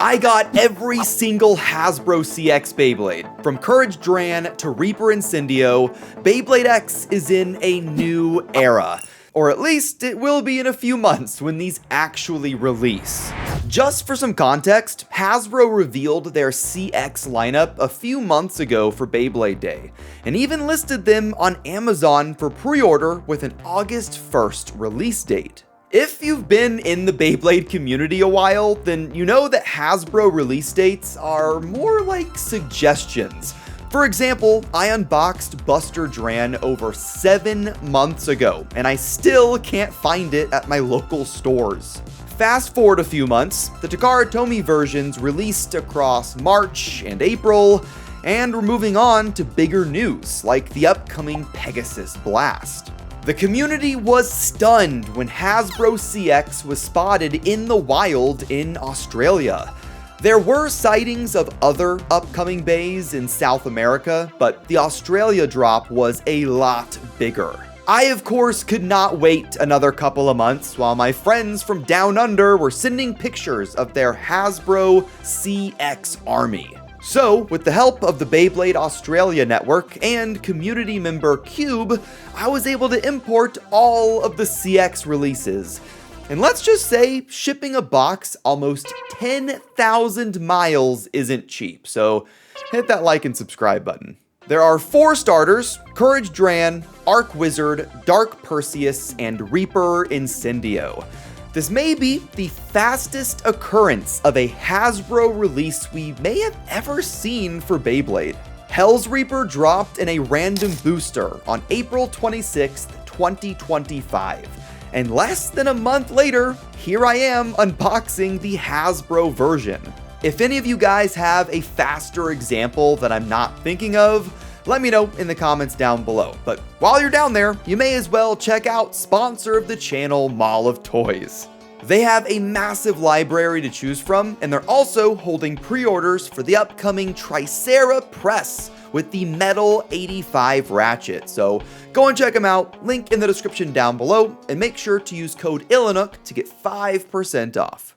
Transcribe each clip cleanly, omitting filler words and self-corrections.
I got every single Hasbro CX Beyblade. From Courage Dran to Reaper Incendio, Beyblade X is in a new era. Or at least it will be in a few months when these actually release. Just for some context, Hasbro revealed their CX lineup a few months ago for Beyblade Day, and even listed them on Amazon for pre-order with an August 1st release date. If you've been in the Beyblade community a while, then you know that Hasbro release dates are more like suggestions. For example, I unboxed Buster Dran over 7 months ago, and I still can't find it at my local stores. Fast forward a few months, the Tomy versions released across March and April, and we're moving on to bigger news, like the upcoming Pegasus Blast. The community was stunned when Hasbro CX was spotted in the wild in Australia. There were sightings of other upcoming bays in South America, but the Australia drop was a lot bigger. I, of course, could not wait another couple of months while my friends from down under were sending pictures of their Hasbro CX army. So, with the help of the Beyblade Australia network and community member Cube, I was able to import all of the CX releases. And let's just say, shipping a box almost 10,000 miles isn't cheap, so hit that like and subscribe button. There are 4 starters: Courage Dran, Arc Wizard, Dark Perseus, and Reaper Incendio. This may be the fastest occurrence of a Hasbro release we may have ever seen for Beyblade. Hell's Reaper dropped in a random booster on April 26th, 2025. And less than a month later, here I am unboxing the Hasbro version. If any of you guys have a faster example that I'm not thinking of, let me know in the comments down below. But while you're down there, you may as well check out sponsor of the channel, Mall of Toys. They have a massive library to choose from, and they're also holding pre-orders for the upcoming Tricera press with the Metal 85 ratchet. So go and check them out, link in the description down below, and make sure to use code ilinnuc to get 5% off.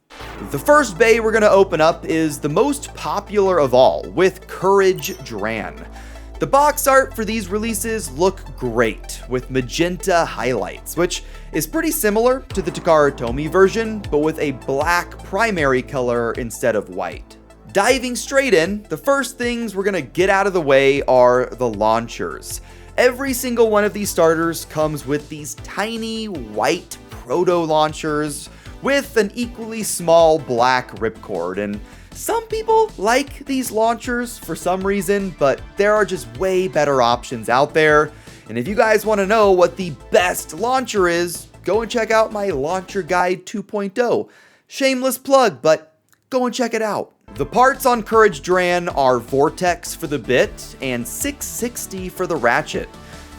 The first bay we're going to open up is the most popular of all, with Courage Dran. The box art for these releases look great, with magenta highlights, which is pretty similar to the Tomy version, but with a black primary color instead of white. Diving straight in, the first things we're gonna get out of the way are the launchers. Every single one of these starters comes with these tiny white proto-launchers with an equally small black ripcord, and some people like these launchers for some reason, but there are just way better options out there. And if you guys want to know what the best launcher is, go and check out my Launcher Guide 2.0. Shameless plug, but go and check it out. The parts on Courage Dran are Vortex for the bit and 660 for the ratchet.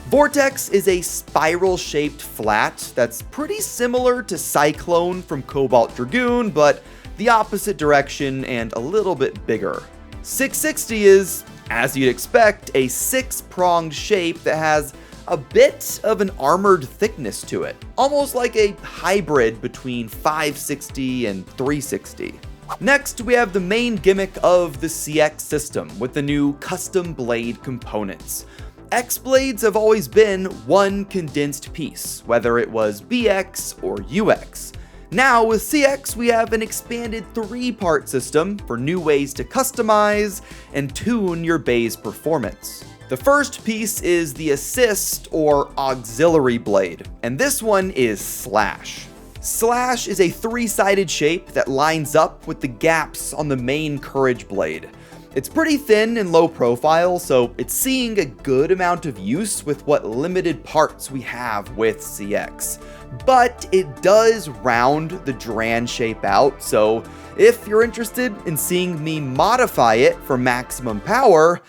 Vortex is a spiral-shaped flat that's pretty similar to Cyclone from Cobalt Dragoon, but the opposite direction and a little bit bigger. 660 is, as you'd expect, a 6-pronged shape that has a bit of an armored thickness to it, almost like a hybrid between 560 and 360. Next, we have the main gimmick of the CX system with the new custom blade components. X blades have always been one condensed piece, whether it was BX or UX. Now with CX, we have an expanded 3-part system for new ways to customize and tune your bay's performance. The first piece is the assist or auxiliary blade, and this one is Slash. Slash is a 3-sided shape that lines up with the gaps on the main Courage blade. It's pretty thin and low profile, so it's seeing a good amount of use with what limited parts we have with CX. But it does round the Dran shape out, so if you're interested in seeing me modify it for maximum power,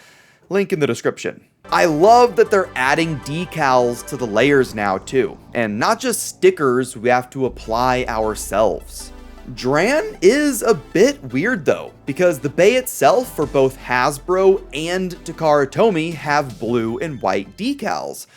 link in the description. I love that they're adding decals to the layers now too, and not just stickers we have to apply ourselves. Dran is a bit weird though, because the bay itself for both Hasbro and Tomy have blue and white decals.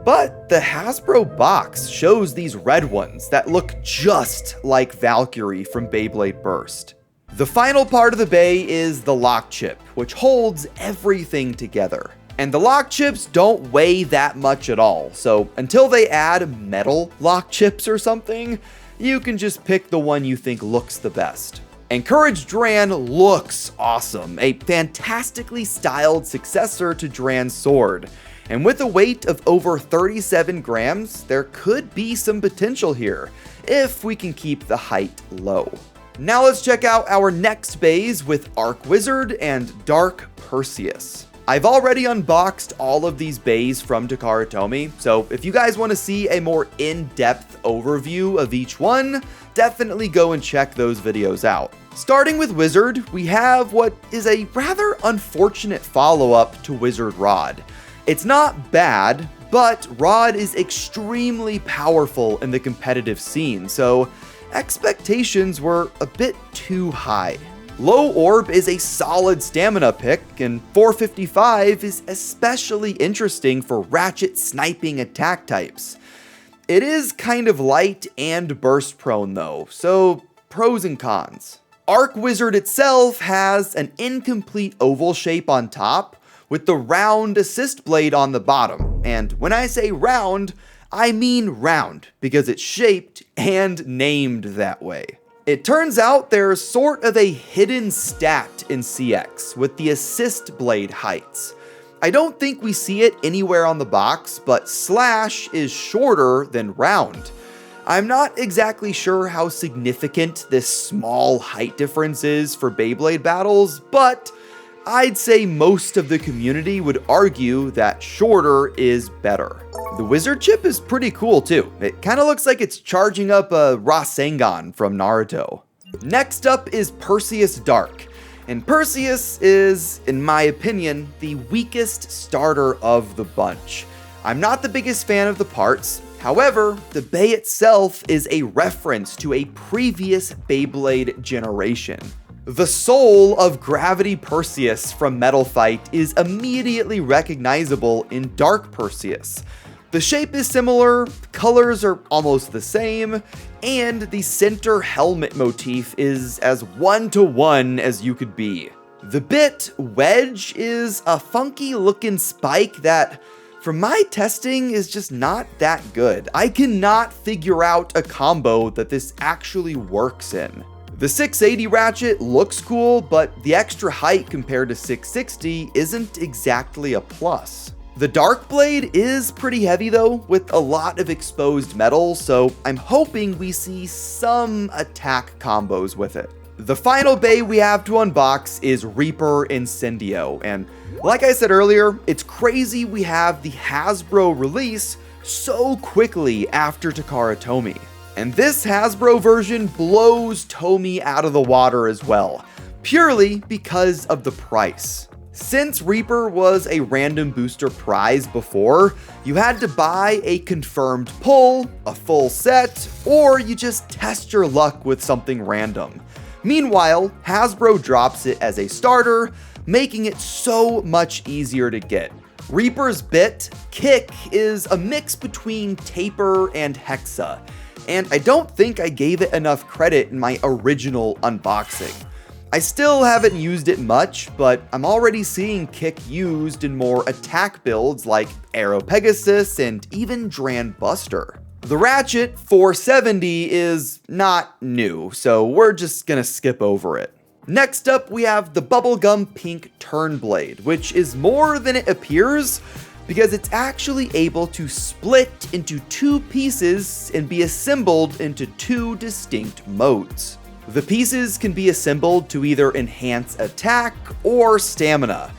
But the Hasbro box shows these red ones that look just like Valkyrie from Beyblade Burst. The final part of the bay is the lock chip, which holds everything together. And the lock chips don't weigh that much at all, so until they add metal lock chips or something, you can just pick the one you think looks the best. And Courage Dran looks awesome, a fantastically styled successor to Dran's sword. And with a weight of over 37 grams, there could be some potential here, if we can keep the height low. Now let's check out our next bays with Arc Wizard and Dark Perseus. I've already unboxed all of these bays from Takara Tomy, so if you guys want to see a more in-depth overview of each one, definitely go and check those videos out. Starting with Wizard, we have what is a rather unfortunate follow-up to Wizard Rod. It's not bad, but Rod is extremely powerful in the competitive scene, so expectations were a bit too high. Low Orb is a solid stamina pick, and 455 is especially interesting for ratchet sniping attack types. It is kind of light and burst prone though, so pros and cons. Arc Wizard itself has an incomplete oval shape on top, with the round assist blade on the bottom, and when I say round, I mean round, because it's shaped and named that way. It turns out there's sort of a hidden stat in CX with the assist blade heights. I don't think we see it anywhere on the box, but slash is shorter than round. I'm not exactly sure how significant this small height difference is for Beyblade battles, but I'd say most of the community would argue that shorter is better. The Wizard chip is pretty cool too. It kind of looks like it's charging up a Rasengan from Naruto. Next up is Perseus Dark. And Perseus is, in my opinion, the weakest starter of the bunch. I'm not the biggest fan of the parts. However, the bay itself is a reference to a previous Beyblade generation. The soul of Gravity Perseus from Metal Fight is immediately recognizable in Dark Perseus. The shape is similar, colors are almost the same, and the center helmet motif is as one-to-one as you could be. The bit Wedge is a funky looking spike that, from my testing, is just not that good. I cannot figure out a combo that this actually works in. The 680 ratchet looks cool, but the extra height compared to 660 isn't exactly a plus. The Dark Blade is pretty heavy though, with a lot of exposed metal, so I'm hoping we see some attack combos with it. The final bay we have to unbox is Reaper Incendio, and like I said earlier, it's crazy we have the Hasbro release so quickly after Takara Tomy. And this Hasbro version blows Tomy out of the water as well, purely because of the price. Since Reaper was a random booster prize before, you had to buy a confirmed pull, a full set, or you just test your luck with something random. Meanwhile, Hasbro drops it as a starter, making it so much easier to get. Reaper's bit, Kick, is a mix between Taper and Hexa, and I don't think I gave it enough credit in my original unboxing. I still haven't used it much, but I'm already seeing Kick used in more attack builds like Aero Pegasus and even Dran Buster. The Ratchet 470 is not new, so we're just gonna skip over it. Next up, we have the Bubblegum Pink Turnblade, which is more than it appears, because it's actually able to split into two pieces and be assembled into two distinct modes. The pieces can be assembled to either enhance attack or stamina.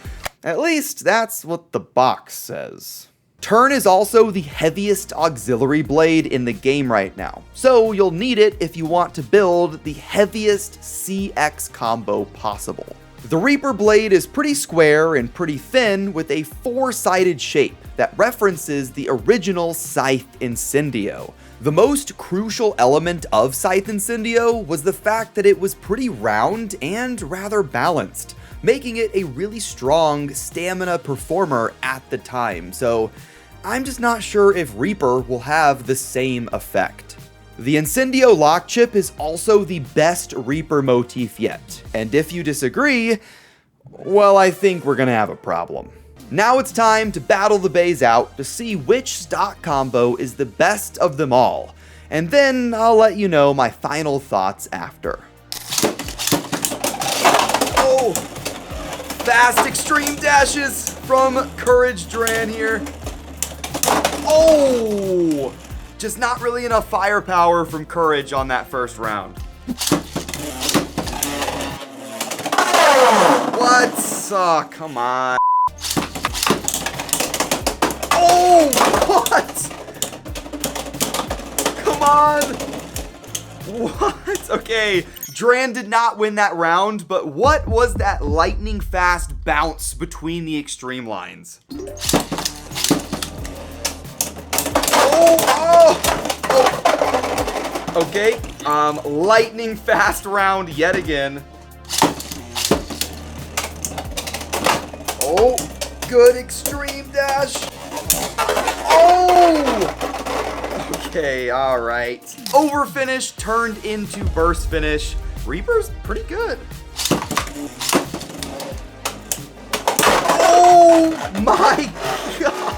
At least that's what the box says. Turn is also the heaviest auxiliary blade in the game right now, so you'll need it if you want to build the heaviest CX combo possible. The Reaper blade is pretty square and pretty thin with a four-sided shape that references the original Scythe Incendio. The most crucial element of Scythe Incendio was the fact that it was pretty round and rather balanced, making it a really strong stamina performer at the time, so I'm just not sure if Reaper will have the same effect. The Incendio lock chip is also the best Reaper motif yet, and if you disagree, well, I think we're gonna have a problem. Now it's time to battle the beys out to see which stock combo is the best of them all, and then I'll let you know my final thoughts after. Oh! Fast extreme dashes from Courage Dran here. Oh! Just not really enough firepower from Courage on that first round. What? Oh, come on. Oh, what? Come on. What? Okay, Dran did not win that round, but what was that lightning fast bounce between the extreme lines? Oh. Okay, lightning fast round yet again. Oh, good extreme dash. Oh! Okay, all right. Over finish turned into burst finish. Reaper's pretty good. Oh my God.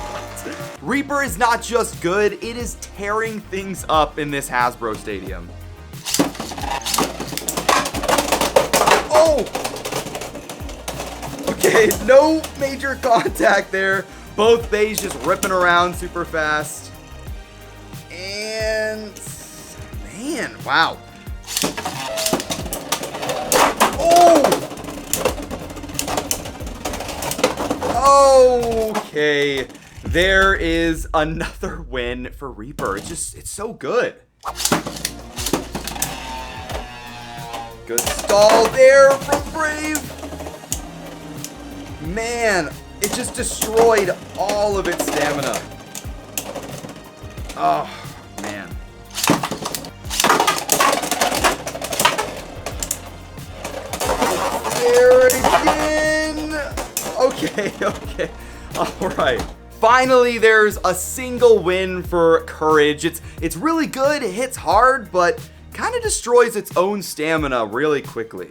Reaper is not just good, it is tearing things up in this Hasbro stadium. Oh! Okay, no major contact there. Both beys just ripping around super fast. And man, wow. Oh! Okay. There is another win for Reaper. It's so good. Good stall there from Brave. Man, it just destroyed all of its stamina. Oh, man. There again. Okay, okay. All right. Finally, there's a single win for Courage. It's really good, it hits hard, but kind of destroys its own stamina really quickly.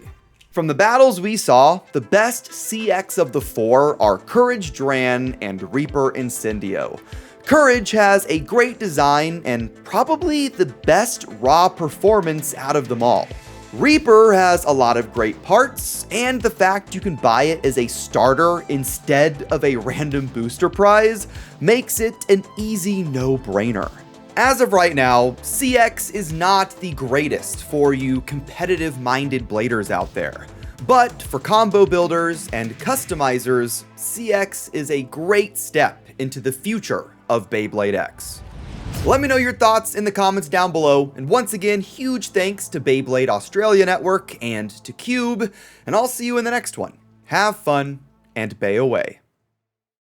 From the battles we saw, the best CX of the four are Courage Dran and Reaper Incendio. Courage has a great design and probably the best raw performance out of them all. Reaper has a lot of great parts, and the fact you can buy it as a starter instead of a random booster prize makes it an easy no-brainer. As of right now, CX is not the greatest for you competitive-minded bladers out there. But for combo builders and customizers, CX is a great step into the future of Beyblade X. Let me know your thoughts in the comments down below, and once again, huge thanks to Beyblade Australia Network and to Cube, and I'll see you in the next one. Have fun, and bay away.